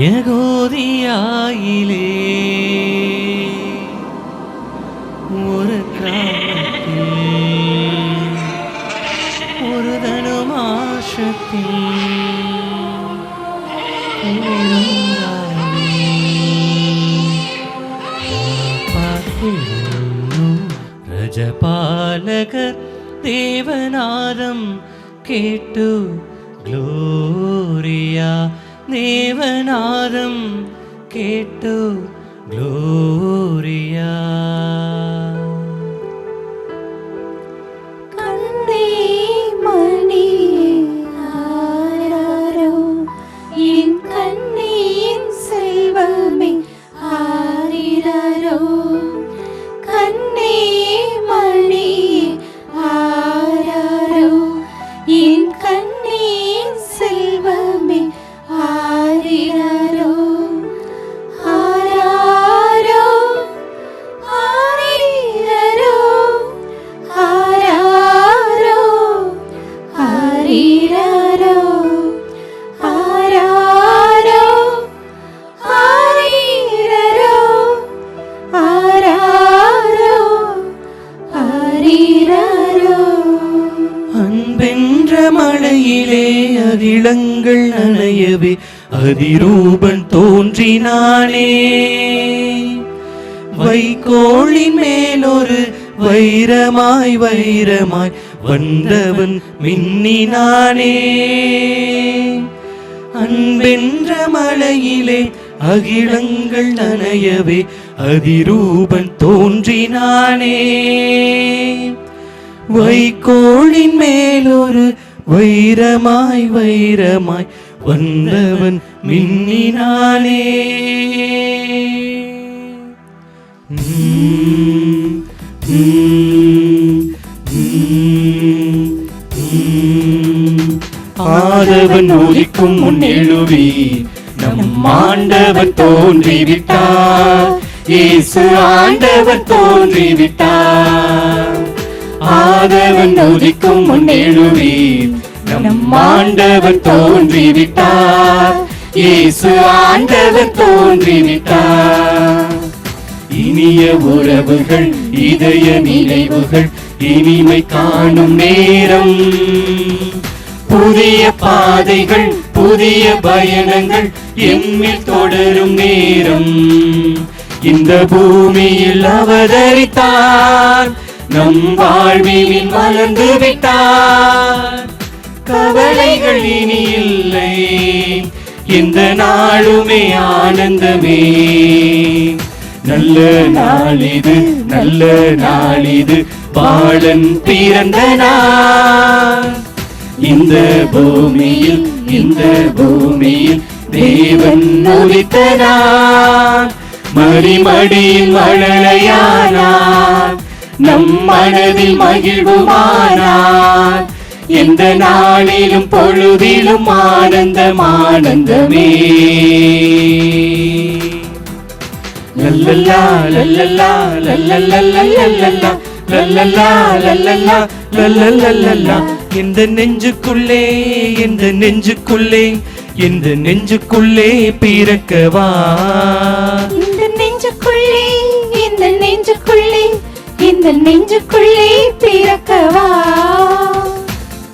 யகோதியாயிலே ஒரு கிராமத்தில் ஒரு தனுமாஷத்தில் ரஜபாலகர் தேவநாதம் கேட்டு க்ளோரியா தேவநாதம் கேட்டு க்ளோரியா. கண்ணே மணி ஆராரோ என் கண்ணியின் செல்வமே ஆரிராரோ. கண்ணே மணி ஆராரோ என் கண்ணியின் செல்வமே ஆரிராரோ. ஆராரோ ஆரிராரோ ஆராரோ ஆரிராரோ ஆராரோ ஆரிராரோ ஆராரோ ஆரிராரோ. அன்பென்ற மழையிலே அகிலங்கள் நனையவே அதிரூபன் தோன்றினானே. வைகோலின் மேலொரு வைரமாய் வைரமாய் வந்தவன் மின்னினானே. அன்பென்ற மழையிலே அகிலங்கள் நனையவே அதிரூபன் தோன்றினானே. வைகோலின் மேலொரு வைரமாய் வைரமாய் வந்தவன் மின்னினானே. ஆதவன் ஒலிக்கும் முன் எழுவி நம் ஆண்டவர் தோன்றிவிட்டார். இயேசு ஆண்டவர் தோன்றிவிட்டார். ஆதவன் உதிக்கும் முன் எழுவி நம் ஆண்டவர் தோன்றிவிட்டார். இயேசு ஆண்டவர் தோன்றிவிட்டார். இனிய உறவுகள் இதய நினைவுகள் இனிமை காணும் நேரம். புதிய பாதைகள் புதிய பயணங்கள் எம்மில் தொடரும் நேரம். இந்த பூமியில் அவதரித்தார். நம் வாழ்வில் மலர்ந்து விட்டார். கவலைகள் இனி இல்லை. இந்த நாளுமே ஆனந்தமே. நல்ல நாளிது நல்ல நாளிது பாலன் பிறந்த நாள். இந்த பூமியில் தேவன் உதித்த நாள். மறிமடியில் மழலையானார். நம் மனதில் மகிழ்வுமானார். எந்த நாளிலும் பொழுதிலும் ஆனந்தம் ஆனந்தமே. லல்லல்லா லல்லல்லா லல்லல்லா லல்லல்லா லல்லல்லா லல்லல்லா. இந்த நெஞ்சுக்குள்ளே இந்த நெஞ்சுக்குள்ளே இந்த நெஞ்சுக்குள்ளே பிறக்கவா. இந்த நெஞ்சுக்குள்ளே இந்த நெஞ்சுக்குள்ளே இந்த நெஞ்சுக்குள்ளே பிறக்கவா.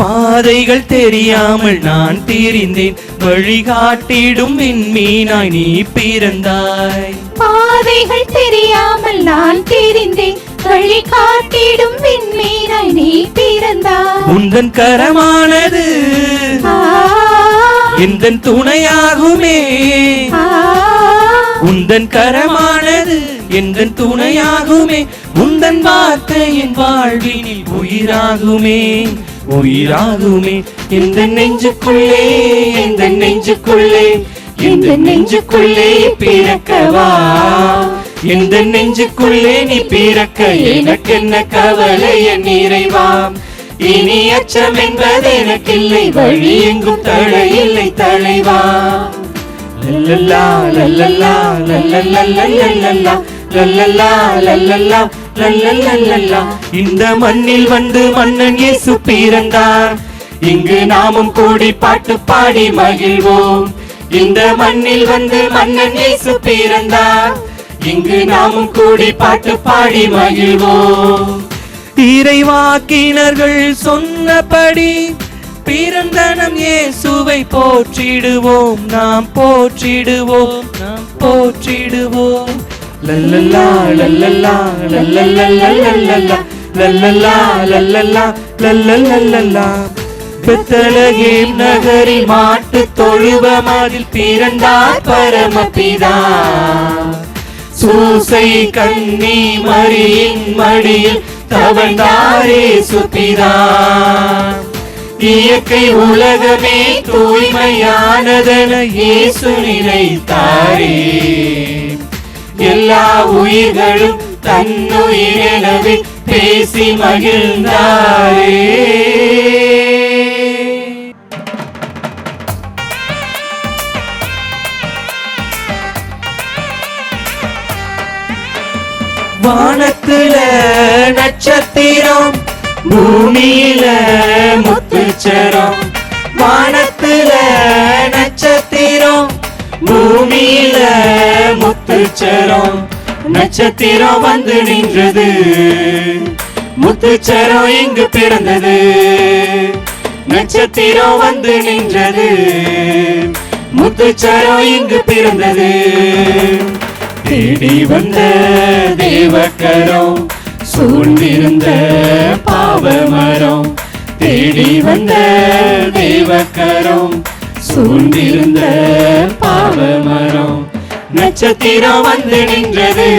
பாதைகள் தெரியாமல் நான் திரிந்தேன். வழிகாட்டிடும் விண்மீனாய் நீ பிறந்தாய். பாதைகள் தெரியாமல் நான் திரிந்தேன். வழிகாட்டிடும் விண்மீனாய் நீ பிறந்தாய். உந்தன் கரமானது எந்தன் துணையாகுமே. உந்தன் கரமானது எந்தன் துணையாகுமே. உந்தன் வார்த்தை என் வாழ்வினில் உயிராகுமே உயிராகுமே. இந்த நெஞ்சுக்குள்ளே இந்த நெஞ்சுக்குள்ளே இந்த நெஞ்சுக்குள்ளே பிறக்கவா. இந்த நெஞ்சுக்குள்ளே நீ பிறக்க எனக்கு என்ன கவலை என் இறைவா. இனி அச்சம் என்பது எனக்கில்லை. வழி எங்கும் தடையில்லை தலைவா. லல்லல்லா லல்லல்லா லல்லல்லா லல்லல்லா லல்லல்லா லல்லல்லா லல்லல்லா. இந்த மண்ணில் வந்து மன்னன் இயேசு பிறந்தார். இங்கு நாமும் கூடி பாட்டு பாடி மகிழ்வோம். இந்த மண்ணில் வந்து மன்னன் இயேசு பிறந்தார். இங்கு நாமும் கூடி பாட்டு பாடி மகிழ்வோம். இறைவாக்கினர்கள் சொன்னபடி பிறந்த நம் இயேசுவை போற்றிடுவோம், நாம் போற்றிடுவோம், நாம் போற்றிடுவோம். லல்லல்லா லல்லல்லா லல்லல்லா லல்லல்லா லல்லல்லா லல்லல்லா லல்லல்லா. பெத்தலகேம் நகரில் மாட்டு தொழுவமதில் பிறந்தார் பரமபிதா. சூசை கன்னி மரியின் மடியில் தவழ்ந்தாரே சுபிதா. இயற்கை உலகமே தூய்மையானதென இயேசு நினைத்தாரே. எல்லா உயிர்களும் தன்னுயிரெனவே பேசி மகிழ்ந்தாரே. வானத்துல நட்சத்திரம், பூமியில முத்துச்சரம். வானத்துல நட்சத்திரம், பூமியில முத்துச்சரம். நட்சத்திரம் வந்து நின்றது, முத்துச்சரம் இங்கு பிறந்தது. நட்சத்திரம் வந்து நின்றது, முத்துச்சரம் இங்கு பிறந்தது. தேடி வந்த தேவக்கரம், சூழ்ந்திருந்த பாவமரம். தேடி வந்த தேவக்கரம், சூழ்ந்திருந்த பாவமரம். நட்சத்திரம் வந்து நின்றது,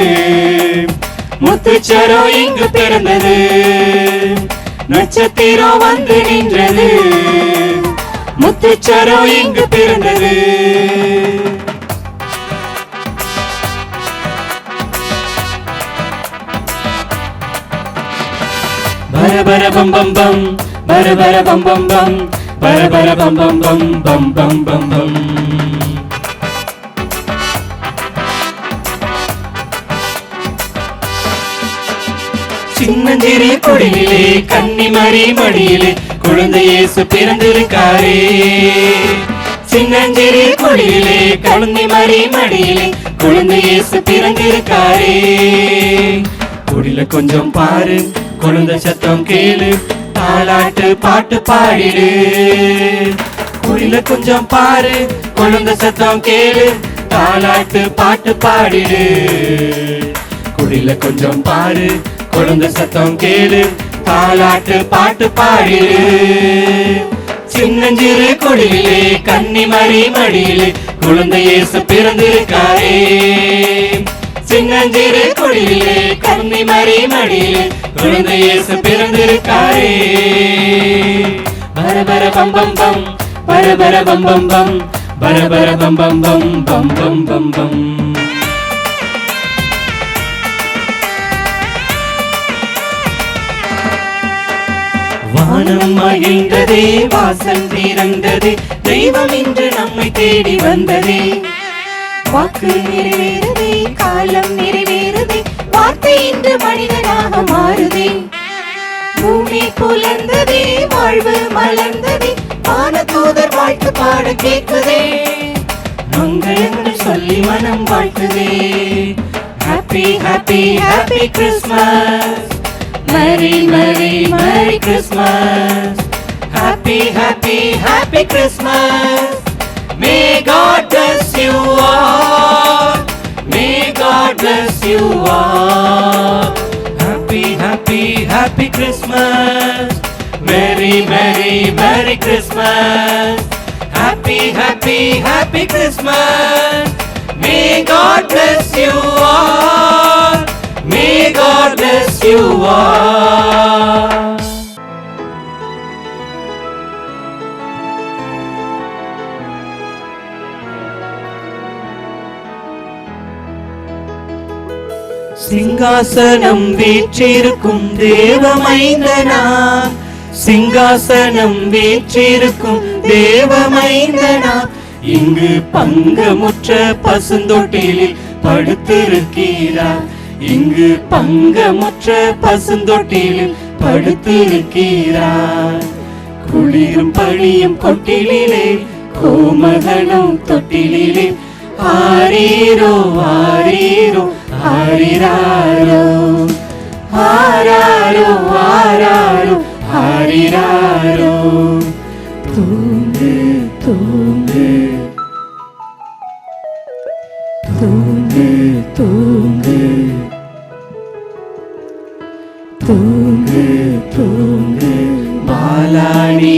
முத்துச்சரம் இங்கு பிறந்தது. நட்சத்திரம் வந்து நின்றது, முத்துச்சரம் இங்கு பிறந்தது. பரபர பம் பம் பம், பரபர பம் பம் பம், பரபர பம் பம் பம் பம் பம் பம் பம். சின்னஞ்சிறிய கொடியிலே கன்னிமரி மடியிலே குழந்தை இயேசு பிறந்திருக்காரே. சின்னஞ்சிறிய கொடியிலே கன்னிமரி மடியிலே குழந்தை இயேசு பிறந்திருக்காரே. கொடியில கொஞ்சம் பாரு, குழந்தை சத்தம் கேளு, தாலாட்டு பாட்டு பாடிடு. குடில கொஞ்சம் பாரு, குழந்தை சத்தம் கேளு, தாலாட்டு பாட்டு பாடிடு. குடில கொஞ்சம் பாரு, குழந்தை சத்தம் கேளு, தாலாட்டு பாட்டு பாடிடு. சின்னஞ்சிறு கொடியிலே கன்னிமரி மடியிலே குழந்தை இயேசு பிறந்திருக்காரே. சின்னஞ்சிறு கொடியிலே கன்னிமரி மடியிலே குழந்தை இயேசு பிறந்திருக்காரே. பரபர பம் பம் பம், பரபர பம் பம் பம், பரபர பம் பம் பம் பம் பம் பம் பம். வானம் மகிழ்ந்ததே, வாசல் திறந்ததே, தெய்வம் இன்று நம்மை தேடி வந்ததே. வாக்கு நிறைவேறுதே, காலம் நிறைவேறுதே, வார்த்தை இன்று மனிதனாக மாறுதே. பூமி புலர்ந்ததே, வாழ்வு மலர்ந்ததே, வானதூதர் வாழ்த்து பாட கேட்குதே. மங்களங்கள் சொல்லி மனம் வாழ்த்துதே. Happy happy happy Christmas, merry merry merry Christmas. Happy happy happy Christmas. May God bless you all. May God bless you all. Happy, happy, happy Christmas. Merry, merry, merry Christmas. Happy, happy, happy Christmas. May God bless you all. May God bless you all. சிங்காசனம் வீற்றிருக்கும் தேவமைந்தனா, சிங்காசனம் வீற்றிருக்கும் தேவமைந்தனா, இங்கு பங்கமுற்ற பசுந்தொட்டிலில் படுத்திருக்கிறார். இங்கு பங்கமுற்ற பசுந்தொட்டிலில் படுத்திருக்கிறார். குளிரும் பழியும் கொட்டிலே கோமகனும் தொட்டிலே ஆரீரோ ஆரீரோ ஆரிராரோ ஆராரோ ஆராரோ ஆரிராரோ. தூங்கு தூங்கு தூங்கு தூங்கு தூங்கு தூங்கு பாலாணி.